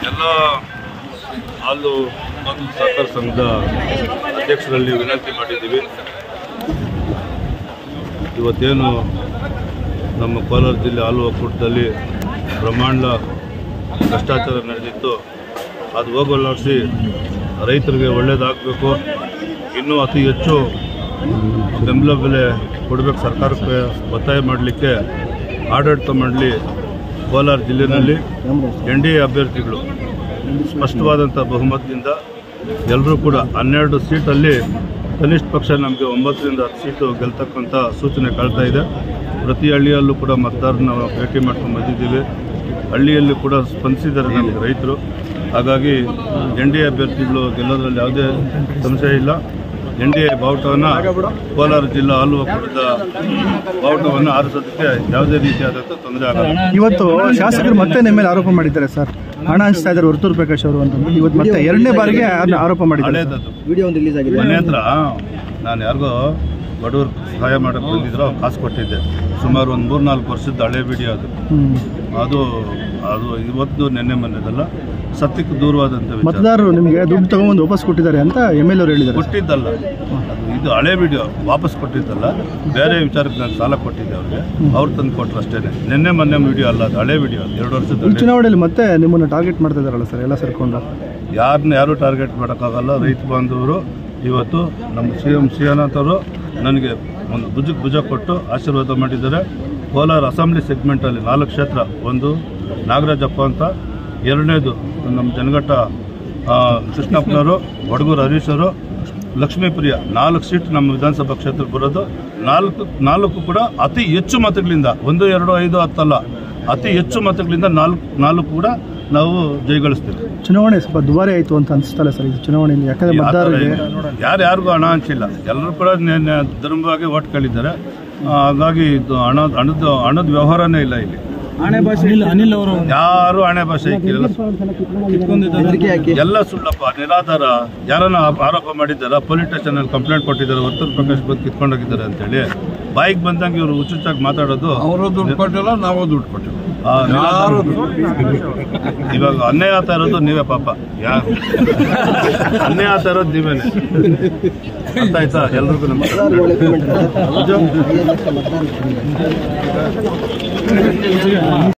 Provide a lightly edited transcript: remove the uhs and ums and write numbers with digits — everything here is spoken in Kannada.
ಎಲ್ಲ ಹಾಲು ಮತ್ತು ಸಹಕಾರ ಸಂಘದ ಅಧ್ಯಕ್ಷರಲ್ಲಿ ವಿನಂತಿ ಮಾಡಿದ್ದೀವಿ. ಇವತ್ತೇನು ನಮ್ಮ ಕೋಲಾರ ಜಿಲ್ಲೆ ಹಾಲು ಒಕ್ಕೂಟದಲ್ಲಿ ಬ್ರಹ್ಮಾಂಡ ಭ್ರಷ್ಟಾಚಾರ ನಡೆದಿತ್ತು, ಅದು ಹೋಗಲಾಡಿಸಿ ರೈತರಿಗೆ ಒಳ್ಳೆಯದಾಗಬೇಕು, ಇನ್ನೂ ಅತಿ ಹೆಚ್ಚು ಬೆಂಬಲ ಬೆಲೆ ಕೊಡಬೇಕು ಸರ್ಕಾರಕ್ಕೆ ಒತ್ತಾಯ ಮಾಡಲಿಕ್ಕೆ ಆಡಳಿತ ಮಂಡಳಿ ಕೋಲಾರ ಜಿಲ್ಲೆಯಲ್ಲಿ NDA ಅಭ್ಯರ್ಥಿಗಳು ಸ್ಪಷ್ಟವಾದಂಥ ಬಹುಮತದಿಂದ ಎಲ್ಲರೂ ಕೂಡ 12 ಸೀಟಲ್ಲಿ ಕನಿಷ್ಠ ಪಕ್ಷ ನಮಗೆ 9 ರಿಂದ 10 ಸೀಟು ಗೆಲ್ತಕ್ಕಂಥ ಸೂಚನೆ ಕಾಣ್ತಾ ಇದೆ. ಪ್ರತಿ ಹಳ್ಳಿಯಲ್ಲೂ ಕೂಡ ಮತದಾರನ ಭೇಟಿ ಮಾಡ್ಕೊಂಡು ಬಂದಿದ್ದೀವಿ. ಹಳ್ಳಿಯಲ್ಲಿ ಕೂಡ ಸ್ಪಂದಿಸಿದ್ದಾರೆ ನಮಗೆ ರೈತರು. ಹಾಗಾಗಿ NDA ಅಭ್ಯರ್ಥಿಗಳು ಗೆಲ್ಲೋದ್ರಲ್ಲಿ ಯಾವುದೇ ಸಂಶಯ ಇಲ್ಲ. NDA ಬಾವುಟವನ್ನು ಕೋಲಾರ ಜಿಲ್ಲಾ ಹಾಲು ಒಕ್ಕೂಟದ ಬಾವುಟವನ್ನು ಆರಿಸೋದಕ್ಕೆ ಯಾವುದೇ ರೀತಿಯಾದಂಥ ತೊಂದರೆ ಆಗಲ್ಲ. ಇವತ್ತು ಶಾಸಕರು ಮತ್ತೆ ನಿಮ್ಮ ಮೇಲೆ ಆರೋಪ ಮಾಡಿದ್ದಾರೆ ಸರ್, ಹಣ ಹಂಚ್ತಾ ಇದ್ದಾರೆ ವರ್ತೂರು ಪ್ರಕಾಶ್ ಅವರು ಅಂತ. ಇವತ್ತು ಮತ್ತೆ 2ನೇ ಬಾರಿಗೆ ಆರೋಪ ಮಾಡಿದ್ದಾರೆ. ವಿಡಿಯೋ ಒಂದು ರಿಲೀಸ್ ಆಗಿದೆ. ಮನೆ ಹತ್ರ ನಾನು ಯಾರಿಗೋ ಬಡವರು ಸಹಾಯ ಮಾಡೋಕ್ಕೆ ಬಂದಿದ್ರು, ಕಾಸು ಕೊಟ್ಟಿದ್ದೆ. ಸುಮಾರು ಒಂದು 3-4 ವರ್ಷದ ಹಳೆ ವಿಡಿಯೋ ಅದು ಇವತ್ತು ನೆನ್ನೆ ಮೊನ್ನೆದಲ್ಲ, ಸತ್ಯಕ್ಕೆ ದೂರವಾದಂಥ ಮತದಾರರು ನಿಮಗೆ ದುಡ್ಡು ತಗೊಂಡು ವಾಪಸ್ ಕೊಟ್ಟಿದ್ದಾರೆ ಅಂತ MLA ಅವರು ಹೇಳಿದ್ದಾರೆ. ಕೊಟ್ಟಿದ್ದಲ್ಲ, ಇದು ಹಳೆ ವಿಡಿಯೋ ವಾಪಸ್ ಕೊಟ್ಟಿದ್ದಲ್ಲ, ಬೇರೆ ವಿಚಾರಕ್ಕೆ ನಾನು ಸಾಲ ಕೊಟ್ಟಿದ್ದೆ ಅವ್ರಿಗೆ, ಅವ್ರು ತಂದು ಕೊಟ್ಟರು ಅಷ್ಟೇ. ನೆನ್ನೆ ಮೊನ್ನೆ ವಿಡಿಯೋ ಅಲ್ಲ, ಅದು ಹಳೆ ವಿಡಿಯೋ, 2 ವರ್ಷದ. ಚುನಾವಣೆಯಲ್ಲಿ ಮತ್ತೆ ನಿಮ್ಮನ್ನು ಟಾರ್ಗೆಟ್ ಮಾಡ್ತಾ ಇದ್ದಾರಲ್ಲ ಸರ್ ಎಲ್ಲ ಸೇರ್ಕೊಂಡು? ಯಾರು ಟಾರ್ಗೆಟ್ ಮಾಡೋಕ್ಕಾಗಲ್ಲ. ರೈತ ಬಾಂಧವರು ಇವತ್ತು ನಮ್ಮ CM ಶ್ರೀನಾಥ್ ಅವರು ನನಗೆ ಒಂದು ಭುಜ ಕೊಟ್ಟು ಆಶೀರ್ವಾದ ಮಾಡಿದ್ದಾರೆ. ಕೋಲಾರ ಅಸೆಂಬ್ಲಿ ಸೆಗ್ಮೆಂಟಲ್ಲಿ 4 ಕ್ಷೇತ್ರ, ಒಂದು ನಾಗರಾಜಪ್ಪ ಅಂತ, 2ನೇದು ನಮ್ಮ ಜನಘಟ್ಟ ಕೃಷ್ಣಪ್ಪನವರು, ವಡಗೂರು ಹರೀಶರು, ಲಕ್ಷ್ಮೀಪ್ರಿಯ, 4 ಸೀಟ್ ನಮ್ಮ ವಿಧಾನಸಭಾ ಕ್ಷೇತ್ರಕ್ಕೆ ಬರೋದು. 4 ಕೂಡ ಅತಿ ಹೆಚ್ಚು ಮತಗಳಿಂದ, 1, 2, 5, 10 ಅಲ್ಲ, ಅತಿ ಹೆಚ್ಚು ಮತಗಳಿಂದ 4 ಕೂಡ ನಾವು ಜಯಗಳಿಸ್ತೀವಿ. ಚುನಾವಣೆ ಸ್ವಲ್ಪ ದುಬಾರಿ ಆಯಿತು ಅಂತ ಅನಿಸ್ತಲ್ಲ ಸರ್ ಇದು ಚುನಾವಣೆಯಲ್ಲಿ? ಯಾಕಂದರೆ ಮತದಾರರಿಗೆ ಯಾರಿಗೂ ಹಣ ಹಂಚಿಲ್ಲ, ಎಲ್ಲರೂ ಕೂಡ ಧರ್ಮವಾಗಿ ಓಟ್ ಕೇಳಿದ್ದಾರೆ. ಹಾಗಾಗಿ ಇದು ಹಣದ ವ್ಯವಹಾರನೇ ಇಲ್ಲ ಇಲ್ಲಿ. ಅನಿಲ್ ಅವರು ಯಾರು ಹಣೆ ಭಾಷೆ ಎಲ್ಲ ಸುಳ್ಳಪ್ಪ, ನಿರಾಧಾರ. ಯಾರನ್ನ ಆರೋಪ ಮಾಡಿದ್ದಾರ, ಪೊಲೀಸ್ ಸ್ಟೇಷನ್ ಅಲ್ಲಿ ಕಂಪ್ಲೇಂಟ್ ಕೊಟ್ಟಿದ್ದಾರೆ, ವರ್ತೂರು ಪ್ರಕಾಶ್ ಬಂದು ಕಿತ್ಕೊಂಡೋಗಿದ್ದಾರೆ ಅಂತೇಳಿ. ಬಾಯಿಗೆ ಬಂದಂಗೆ ಇವರು ಹುಚ್ಚುಚ್ಚಾಗಿ ಮಾತಾಡೋದು. ಅವರು ದುಡ್ಡು ಕೊಟ್ಟಿಲ್ಲ, ನಾವು ದುಡ್ಡು ಕೊಟ್ಟಿಲ್ಲ. ಇವಾಗ ಅನ್ಯಾಯ ಆಗ್ತಾ ಇರೋದು ನೀವೇ ಪಾಪ, ಅನ್ಯಾಯ ಆಗ್ತಾ ಇರೋದು ನೀವೇನೆ. ಅರ್ಥ ಆಯ್ತಾ ಎಲ್ರಿಗೂ? ನಮಸ್ಕಾರ.